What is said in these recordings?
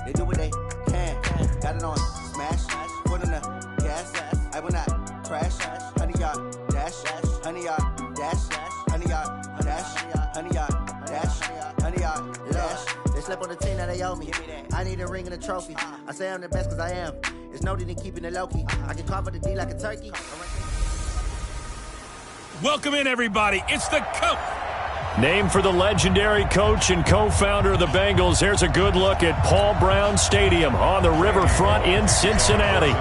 They do what they can. Got it on smash, foot on the gas. I will not crash. 100-yard dash, 100-yard dash, 100-yard dash, 100-yard dash, 100-yard dash. They slept on the team that they owe me. I need a ring and a trophy. I say I'm the best because I am. It's noted in keeping it low-key. I can carve up the D like a turkey. Welcome in, everybody. It's the COAT. Named for the legendary coach and co-founder of the Bengals, here's a good look at Paul Brown Stadium on the riverfront in Cincinnati.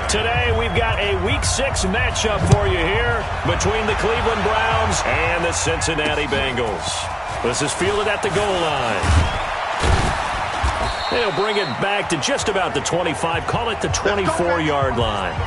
Today, we've got a Week 6 matchup for you here between the Cleveland Browns and the Cincinnati Bengals. This is fielded at the goal line. They'll bring it back to just about the 25, call it the 24-yard line.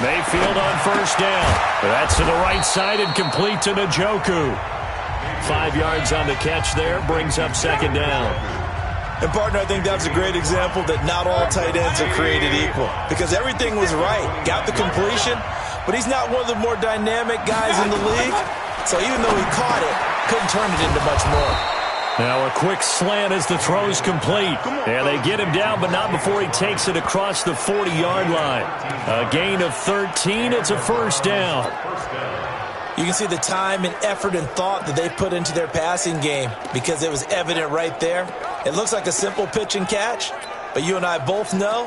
Mayfield on first down. That's to the right side and complete to Njoku. 5 yards on the catch there, brings up second down. And, partner, I think that's a great example that not all tight ends are created equal. Because everything was right. Got the completion, but he's not one of the more dynamic guys in the league. So even though he caught it, couldn't turn it into much more. Now a quick slant as the throw's complete. And they get him down, but not before he takes it across the 40-yard line. A gain of 13. It's a first down. You can see the time and effort and thought that they put into their passing game because it was evident right there. It looks like a simple pitch and catch, but you and I both know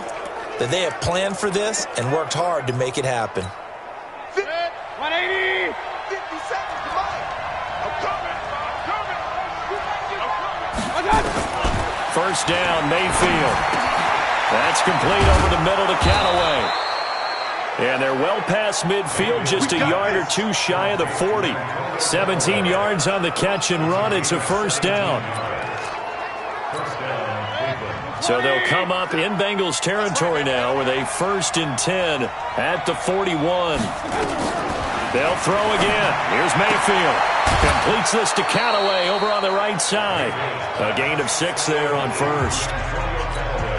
that they have planned for this and worked hard to make it happen. 180! 50 seconds to mine. I'm coming. First down, Mayfield. That's complete over the middle to Callaway. And they're well past midfield, just a yard or two shy of the 40. 17 yards on the catch and run. It's a first down. So they'll come up in Bengals territory now with a 1st and 10 at the 41. They'll throw again. Here's Mayfield. Completes this to Callaway over on the right side. A gain of 6 there on first.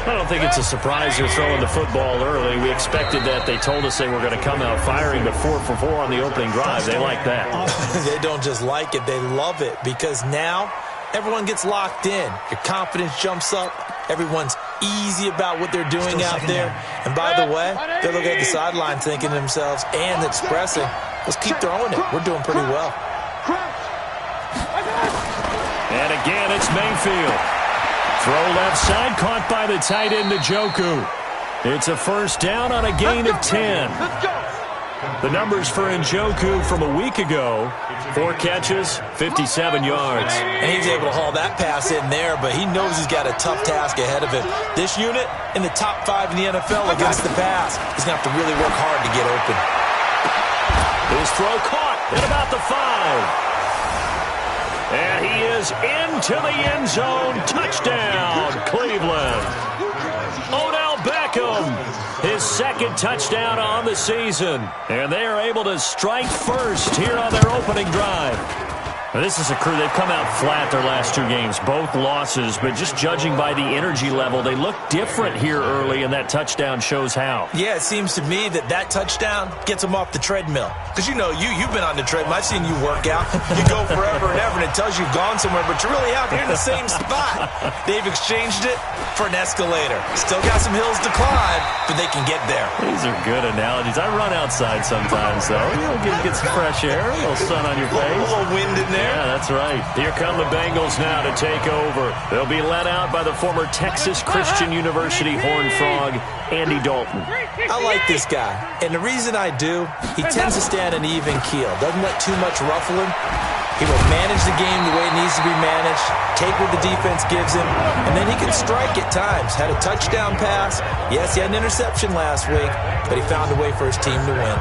I don't think it's a surprise they're throwing the football early. We expected that. They told us they were going to come out firing, but 4 for 4 on the opening drive. They like that. They don't just like it, they love it, because now everyone gets locked in. Your confidence jumps up. Everyone's easy about what they're doing out there. And by the way, they're looking at the sideline thinking to themselves and expressing, let's keep throwing it. We're doing pretty well. And again, it's Mayfield. Throw left side, caught by the tight end, Njoku. It's a first down on a gain of 10. The numbers for Njoku from a week ago, 4 catches, 57 yards. And he's able to haul that pass in there, but he knows he's got a tough task ahead of him. This unit in the top 5 in the NFL against the pass. He's going to have to really work hard to get open. His throw caught at about the 5. And he is into the end zone. Touchdown, Cleveland. Odell Beckham, his 2nd touchdown on the season. And they are able to strike first here on their opening drive. Now, this is a crew. They've come out flat their last 2 games, both losses. But just judging by the energy level, they look different here early, and that touchdown shows how. Yeah, it seems to me that touchdown gets them off the treadmill. Because, you know, you've been on the treadmill. I've seen you work out. You go forever and ever, and it tells you've gone somewhere, but you're really out here in the same spot. They've exchanged it for an escalator. Still got some hills to climb, but they can get there. These are good analogies. I run outside sometimes, though. Get some fresh air, a little sun on your face. A little wind in there. Yeah, that's right. Here come the Bengals now to take over. They'll be led out by the former Texas Christian University Horned Frog, Andy Dalton. I like this guy, and the reason I do, he tends to stay on an even keel. Doesn't let too much ruffle him. He will manage the game the way it needs to be managed, take what the defense gives him, and then he can strike at times. Had a touchdown pass. Yes, he had an interception last week, but he found a way for his team to win.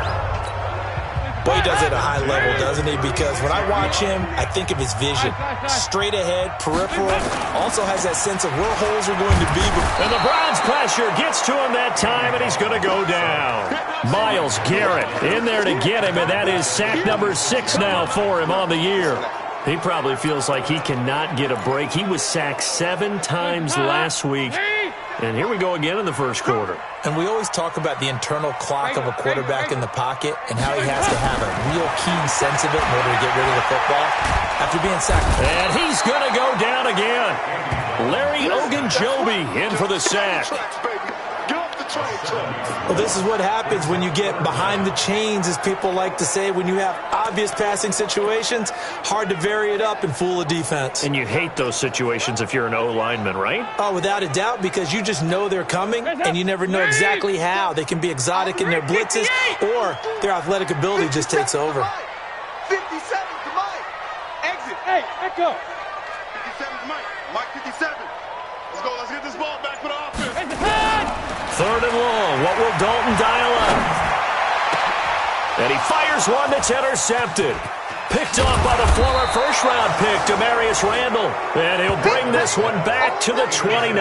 Boy, he does it at a high level, doesn't he? Because when I watch him, I think of his vision. Straight ahead, peripheral, also has that sense of where holes are going to be. And the Browns pressure gets to him that time, and he's going to go down. Myles Garrett in there to get him, and that is sack number 6 now for him on the year. He probably feels like he cannot get a break. He was sacked 7 times last week. And here we go again in the first quarter. And we always talk about the internal clock of a quarterback in the pocket and how he has to have a real keen sense of it in order to get rid of the football after being sacked. And he's going to go down again. Larry Ogunjobi in for the sack. Well, this is what happens when you get behind the chains, as people like to say. When you have obvious passing situations, hard to vary it up and fool a defense. And you hate those situations if you're an O-lineman, right? Oh, without a doubt, because you just know they're coming, and you never know exactly how. They can be exotic in their blitzes, or their athletic ability just takes over. 57 to Mike. Exit. Hey, let go. 57 to Mike. Mike 57. Let's go. Let's get this ball back for the offense. 3rd and long. What will Dalton dial up? And he fires one that's intercepted. Picked off by the former first-round pick, Demarius Randall. And he'll bring this one back to the 29.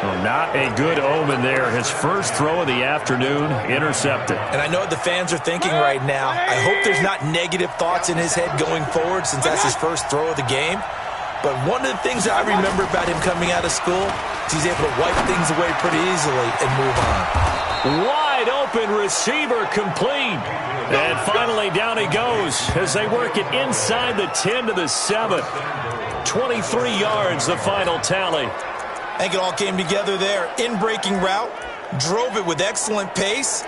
Well, not a good omen there. His first throw of the afternoon, intercepted. And I know what the fans are thinking right now. I hope there's not negative thoughts in his head going forward, since that's his first throw of the game. But one of the things that I remember about him coming out of school is he's able to wipe things away pretty easily and move on. Wide open receiver complete. And finally down he goes as they work it inside the 10 to the 7. 23 yards, the final tally. I think it all came together there. In-breaking route, drove it with excellent pace.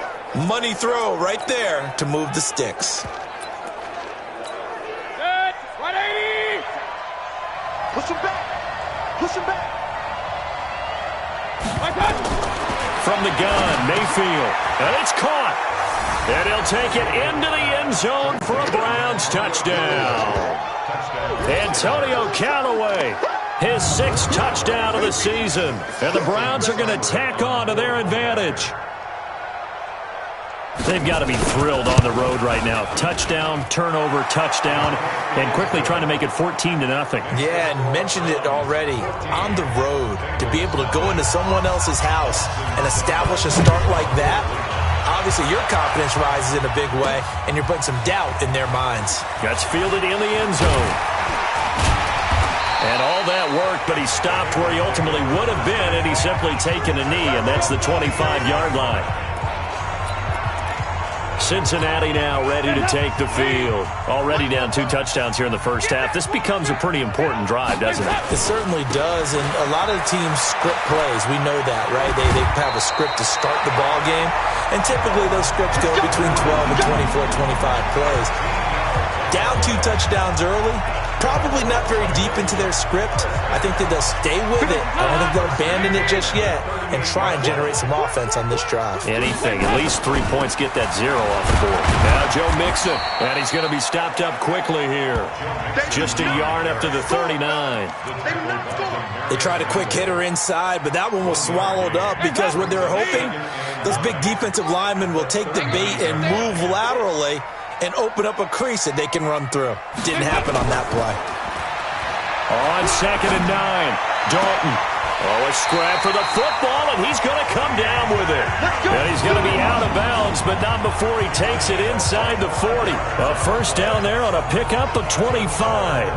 Money throw right there to move the sticks. Push him back. Push him back. From the gun, Mayfield. And it's caught. And he'll take it into the end zone for a Browns touchdown. Antonio Callaway, his 6th touchdown of the season. And the Browns are going to tack on to their advantage. They've got to be thrilled on the road right now. Touchdown, turnover, touchdown, and quickly trying to make it 14-0. Yeah, and mentioned it already. On the road, to be able to go into someone else's house and establish a start like that, obviously your confidence rises in a big way, and you're putting some doubt in their minds. Gets fielded in the end zone. And all that worked, but he stopped where he ultimately would have been, and he's simply taken a knee, and that's the 25-yard line. Cincinnati now ready to take the field. Already down 2 touchdowns here in the first half. This becomes a pretty important drive, doesn't it? It certainly does, and a lot of the teams script plays. We know that, right? They have a script to start the ball game, and typically those scripts go between 12 and 24, 25 plays. Down 2 touchdowns early, probably not very deep into their script. I think that they'll stay with it. I don't think they'll abandon it just yet and try and generate some offense on this drive. Anything. At least 3 points, get that 0 off the board. Now Joe Mixon, and he's going to be stopped up quickly here. Just a yard after the 39. They tried a quick hitter inside, but that one was swallowed up because what they're hoping, those big defensive linemen will take the bait and move laterally and open up a crease that they can run through. Didn't happen on that play. On 2nd and 9, Dalton. Oh, a scrap for the football, and he's going to come down with it. And he's going to be out of bounds, but not before he takes it inside the 40. A first down there on a pickup of 25.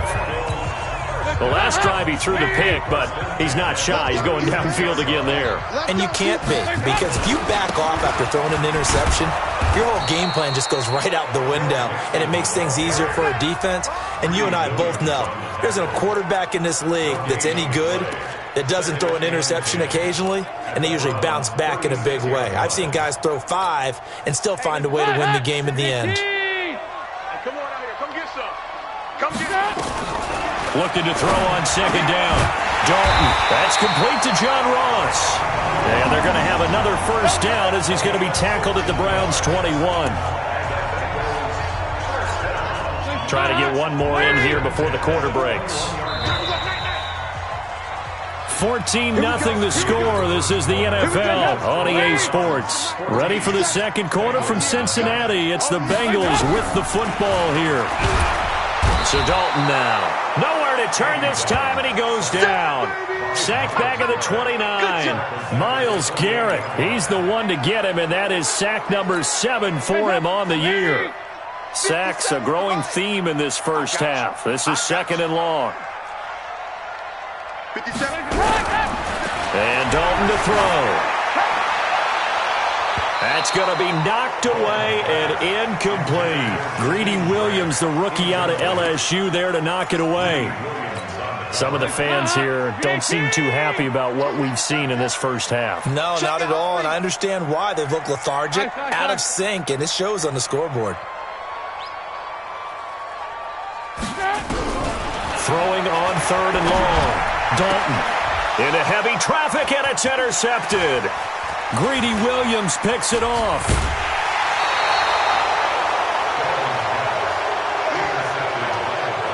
The last drive he threw the pick, but he's not shy. He's going downfield again there. And you can't be, because if you back off after throwing an interception, your whole game plan just goes right out the window, and it makes things easier for a defense. And you and I both know there's a quarterback in this league that's any good that doesn't throw an interception occasionally, and they usually bounce back in a big way. I've seen guys throw 5 and still find a way to win the game in the end. Come on out here. Come get some. Come get some. Looking to throw on 2nd down. Dalton. That's complete to John Ross. And they're going to have another first down as he's going to be tackled at the Browns' 21. Trying to get one more in here before the quarter breaks. 14-0 the score. This is the NFL on EA Sports. Ready for the second quarter from Cincinnati. It's the Bengals with the football here. So Dalton now. Nowhere to turn this time, and he goes down. Sacked back at the 29. Myles Garrett, he's the one to get him, and that is sack number 7 for him on the year. Sacks a growing theme in this first half. This is 2nd and long. 57. And Dalton to throw. That's going to be knocked away and incomplete. Greedy Williams, the rookie out of LSU, there to knock it away. Some of the fans here don't seem too happy about what we've seen in this first half. No, not at all, and I understand why. They've looked lethargic, out of sync, and it shows on the scoreboard. Throwing on 3rd and long. Dalton into heavy traffic, and it's intercepted. Greedy Williams picks it off.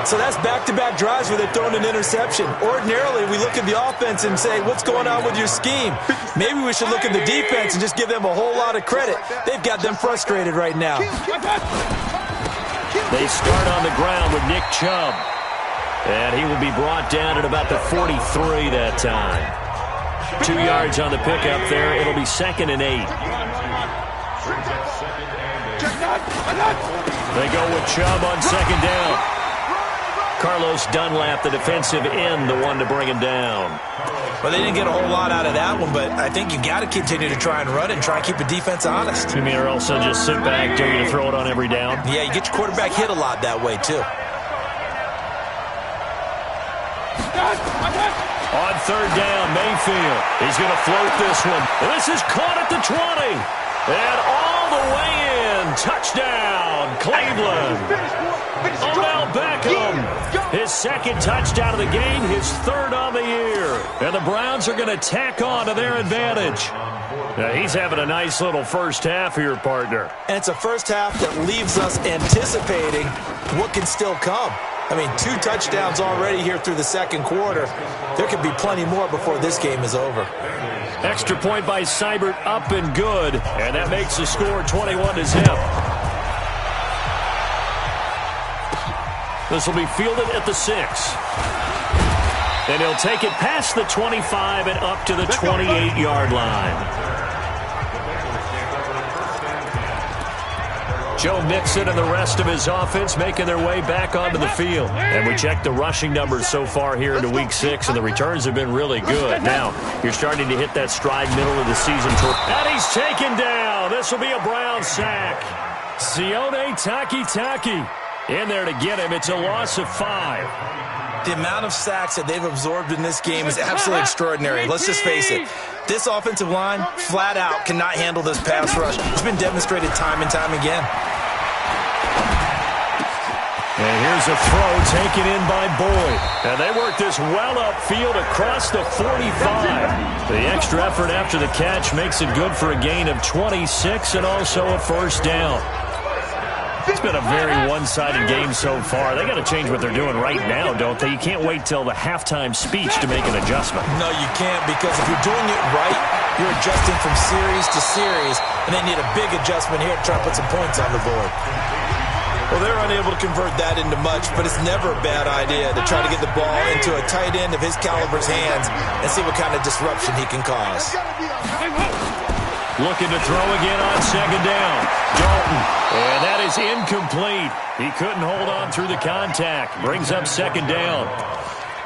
So that's back-to-back drives where they've thrown an interception. Ordinarily, we look at the offense and say, what's going on with your scheme? Maybe we should look at the defense and just give them a whole lot of credit. They've got them frustrated right now. They start on the ground with Nick Chubb. And he will be brought down at about the 43 that time. 2 yards on the pickup there. It'll be 2nd and 8. They go with Chubb on 2nd down. Carlos Dunlap, the defensive end, the one to bring him down. Well, they didn't get a whole lot out of that one, but I think you got to continue to try and run it and try and keep the defense honest. You mean, or else they'll just sit back, dare you to throw it on every down? Yeah, you get your quarterback hit a lot that way, too. On 3rd down, Mayfield. He's going to float this one. And this is caught at the 20. And all the way in. Touchdown, Cleveland. Odell Beckham. His 2nd touchdown of the game, his 3rd on the year. And the Browns are going to tack on to their advantage. Now, he's having a nice little first half here, partner. And it's a first half that leaves us anticipating what can still come. I mean, 2 touchdowns already here through the second quarter. There could be plenty more before this game is over. Extra point by Seibert, up and good. And that makes the score 21-0. This will be fielded at the 6. And he'll take it past the 25 and up to the 28-yard line. Joe Mixon and the rest of his offense making their way back onto the field. And we checked the rushing numbers so far here into Week 6, and the returns have been really good. Now, you're starting to hit that stride middle of the season. And he's taken down. This will be a Brown sack. Sione Takitaki in there to get him. It's a loss of 5. The amount of sacks that they've absorbed in this game is absolutely extraordinary. Let's just face it. This offensive line, flat out, cannot handle this pass rush. It's been demonstrated time and time again. And here's a throw taken in by Boyd. And they work this well upfield across the 45. The extra effort after the catch makes it good for a gain of 26 and also a first down. It's been a very one-sided game so far. They got to change what they're doing right now, don't they? You can't wait till the halftime speech to make an adjustment. No, you can't, because if you're doing it right, you're adjusting from series to series, and they need a big adjustment here to try to put some points on the board. Well, they're unable to convert that into much, but it's never a bad idea to try to get the ball into a tight end of his caliber's hands and see what kind of disruption he can cause. Looking to throw again on 2nd down. Dalton. And that is incomplete. He couldn't hold on through the contact. Brings up 2nd down.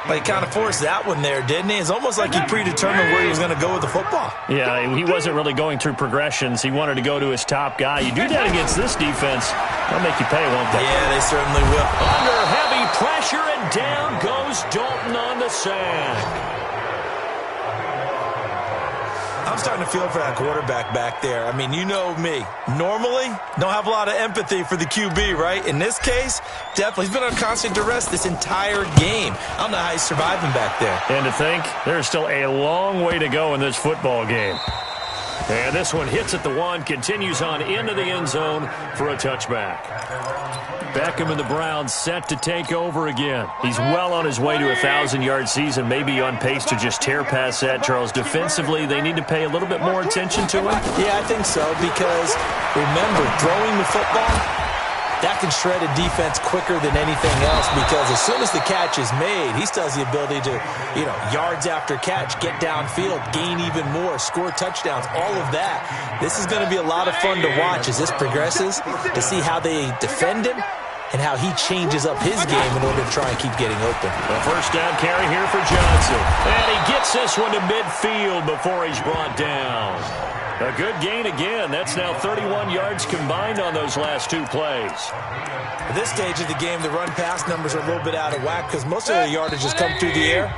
Well, he kind of forced that one there, didn't he? It's almost like he predetermined where he was going to go with the football. Yeah, he wasn't really going through progressions. He wanted to go to his top guy. You do that against this defense, they'll make you pay, won't they? Yeah, they certainly will. Under heavy pressure, and down goes Dalton on the sack. I'm starting to feel for that quarterback back there. I mean, you know me. Normally, don't have a lot of empathy for the QB, right? In this case, definitely. He's been on constant duress this entire game. I don't know how he's surviving back there. And to think, there's still a long way to go in this football game. And this one hits at the 1, continues on into the end zone for a touchback. Beckham and the Browns set to take over again. He's well on his way to a 1,000-yard season, maybe on pace to just tear past that, Charles. Defensively, they need to pay a little bit more attention to him. Yeah, I think so, because remember, throwing the football, that can shred a defense quicker than anything else, because as soon as the catch is made, he still has the ability to, yards after catch, get downfield, gain even more, score touchdowns, all of that. This is going to be a lot of fun to watch as this progresses, to see how they defend him and how he changes up his game in order to try and keep getting open. The first down carry here for Johnson. And he gets this one to midfield before he's brought down. A good gain again. That's now 31 yards combined on those last two plays. At this stage of the game, the run-pass numbers are a little bit out of whack because most of the yardage has come through the air.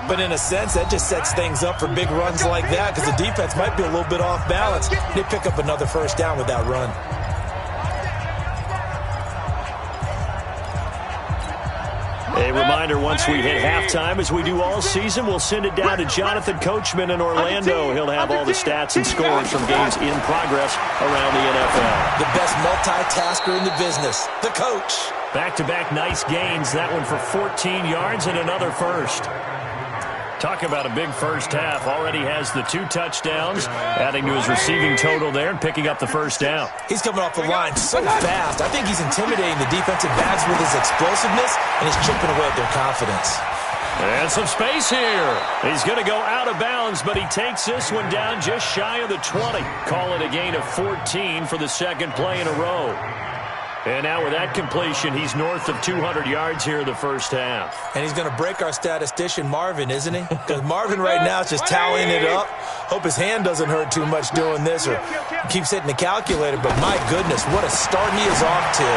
But in a sense, that just sets things up for big runs like that because the defense might be a little bit off balance. They pick up another first down with that run. A reminder, once we hit halftime, as we do all season, we'll send it down to Jonathan Coachman in Orlando. He'll have all the stats and scores from games in progress around the NFL. The best multitasker in the business, the coach. Back-to-back nice gains. That one for 14 yards and another first. Talk about a big first half. Already has the 2 touchdowns, adding to his receiving total there and picking up the first down. He's coming off the line so fast. I think he's intimidating the defensive backs with his explosiveness, and he's chipping away at their confidence. And some space here. He's going to go out of bounds, but he takes this one down just shy of the 20. Call it a gain of 14 for the second play in a row. And now with that completion, he's north of 200 yards here in the first half. And he's going to break our statistician, Marvin, isn't he? Because Marvin right now is just tallying it up. Hope his hand doesn't hurt too much doing this or keeps hitting the calculator. But my goodness, what a start he is off to.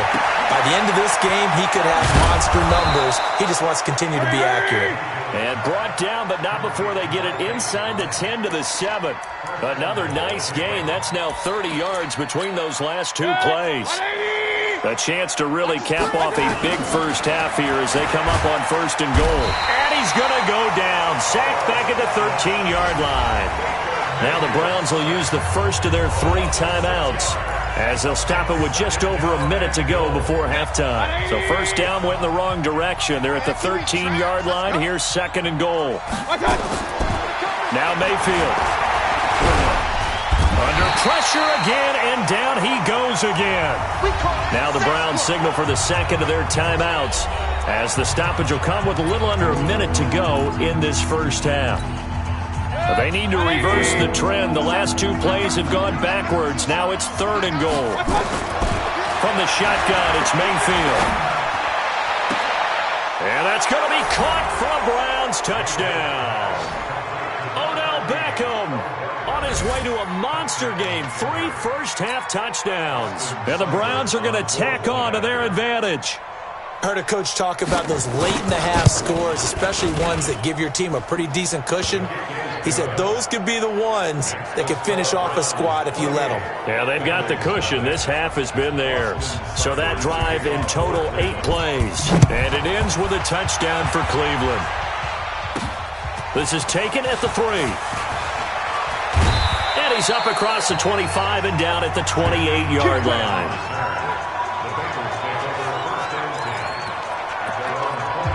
By the end of this game, he could have monster numbers. He just wants to continue to be accurate. And brought down, but not before they get it inside the 10 to the 7. Another nice gain. That's now 30 yards between those last 2 plays. A chance to really cap off a big first half here as they come up on 1st and goal. And he's going to go down. Sacked back at the 13-yard line. Now the Browns will use the first of their 3 timeouts as they'll stop it with just over a minute to go before halftime. So first down went in the wrong direction. They're at the 13-yard line. Here's 2nd and goal. Now Mayfield. Under pressure again, and down he goes again. Now the Browns signal for the second of their timeouts as the stoppage will come with a little under a minute to go in this first half. They need to reverse the trend. The last 2 plays have gone backwards. Now it's 3rd and goal. From the shotgun, it's Mayfield. And that's going to be caught for a Browns touchdown. Odell Beckham on his way to a monster game. 3 first-half touchdowns. And the Browns are going to tack on to their advantage. I heard a coach talk about those late-in-the-half scores, especially ones that give your team a pretty decent cushion. He said those could be the ones that could finish off a squad if you let them. Yeah, they've got the cushion. This half has been theirs. So that drive in total 8 plays. And it ends with a touchdown for Cleveland. This is taken at the 3. And he's up across the 25 and down at the 28-yard line.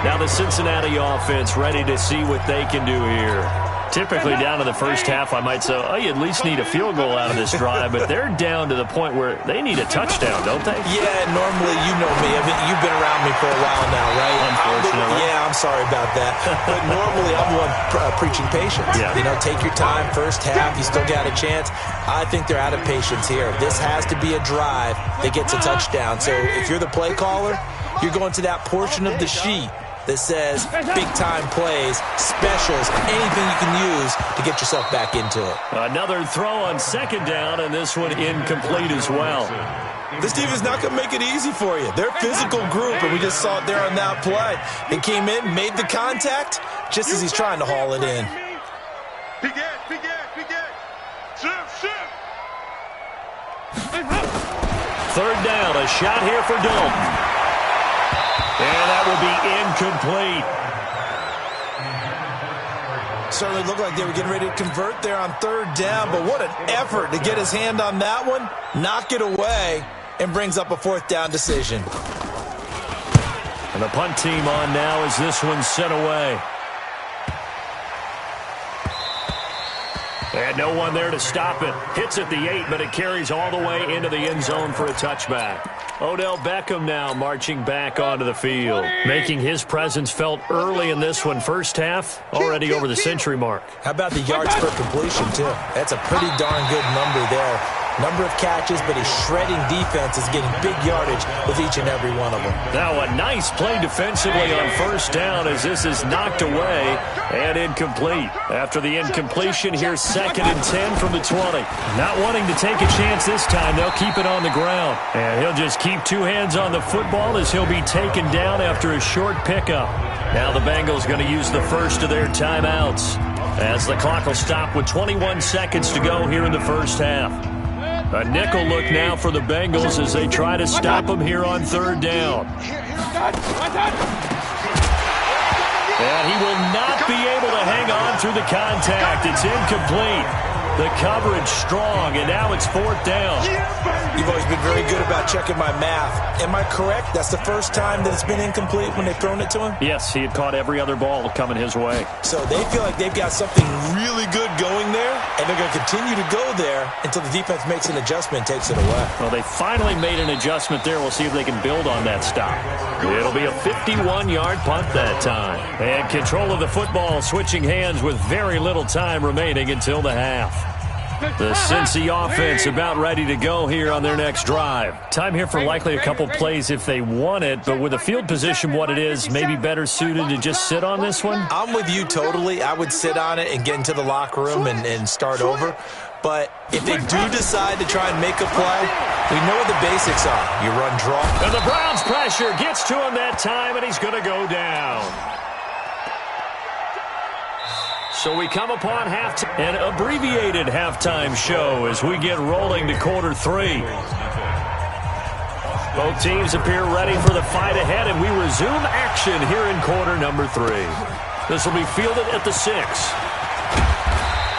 Now the Cincinnati offense ready to see what they can do here. Typically down to the first half, I might say, oh, you at least need a field goal out of this drive, but they're down to the point where they need a touchdown, don't they? Yeah, normally, you know me. I mean, you've been around me for a while now, right? Unfortunately. Yeah, I'm sorry about that. But normally, I'm the one preaching patience. Yeah. Take your time, first half, you still got a chance. I think they're out of patience here. This has to be a drive that gets a touchdown. So if you're the play caller, you're going to that portion of the sheet that says big-time plays, specials, anything you can use to get yourself back into it. Another throw on 2nd down, and this one incomplete as well. This team is not going to make it easy for you. They're a physical group, and we just saw it there on that play. They came in, made the contact, just as he's trying to haul it in. Third down, a shot here for Dalton. And that will be incomplete. Certainly looked like they were getting ready to convert there on 3rd down, but what an effort to get his hand on that one, knock it away, and brings up a 4th down decision. And the punt team on now as this one's sent away. And no one there to stop it. Hits at the 8, but it carries all the way into the end zone for a touchback. Odell Beckham now marching back onto the field, making his presence felt early in this one. First half, already over the century mark. How about the yards per completion, too? That's a pretty darn good number there. Number of catches, but his shredding defense is getting big yardage with each and every one of them. Now a nice play defensively on first down as this is knocked away and incomplete. After the incompletion, here's 2nd and 10 from the 20. Not wanting to take a chance this time, they'll keep it on the ground. And he'll just keep 2 hands on the football as he'll be taken down after a short pickup. Now the Bengals going to use the first of their timeouts as the clock will stop with 21 seconds to go here in the first half. A nickel look now for the Bengals as they try to stop him here on 3rd down. And he will not be able to hang on through the contact. It's incomplete. The coverage strong, and now it's 4th down. You've always been very good about checking my math. Am I correct? That's the first time that it's been incomplete when they've thrown it to him? Yes, he had caught every other ball coming his way. So they feel like they've got something really good going there, and they're going to continue to go there until the defense makes an adjustment and takes it away. Well, they finally made an adjustment there. We'll see if they can build on that stop. It'll be a 51-yard punt that time. And control of the football switching hands with very little time remaining until the half. The Cincy offense about ready to go here on their next drive. Time here for likely a couple plays if they want it, but with the field position what it is, maybe better suited to just sit on this one? I'm with you totally. I would sit on it and get into the locker room and start over. But if they do decide to try and make a play, we know what the basics are. You run draw. And the Browns pressure gets to him that time, and he's going to go down. So we come upon an abbreviated halftime show as we get rolling to quarter 3. Both teams appear ready for the fight ahead, and we resume action here in quarter number 3. This will be fielded at the 6.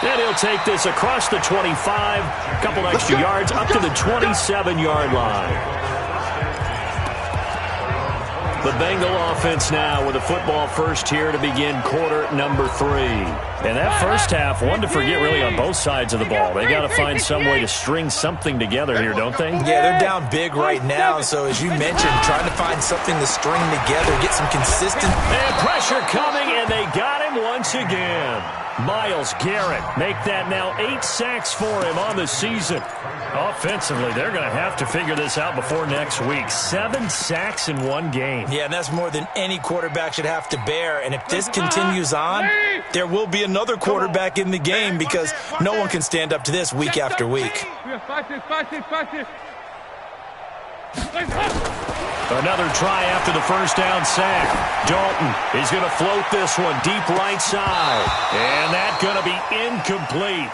And he'll take this across the 25, a couple extra yards up to the 27-yard line. The Bengal offense now with the football first here to begin quarter number 3. And that first half, one to forget really on both sides of the ball. They got to find some way to string something together here, don't they? Yeah, they're down big right now. So as you mentioned, trying to find something to string together, get some consistent. And pressure coming, and they got him once again. Myles Garrett make that now 8 sacks for him on the season. Offensively, they're going to have to figure this out before next week. 7 sacks in one game. Yeah, and that's more than any quarterback should have to bear. And if this continues on, there will be another quarterback in the game because no one can stand up to this week after week. Another try after the first down sack. Dalton is going to float this one deep right side. And that's going to be incomplete.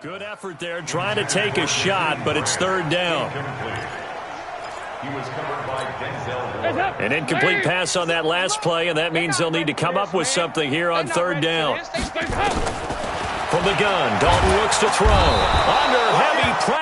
Good effort there, trying to take a shot, but it's 3rd down. An incomplete pass on that last play, and that means they'll need to come up with something here on 3rd down. From the gun, Dalton looks to throw. Under heavy pressure.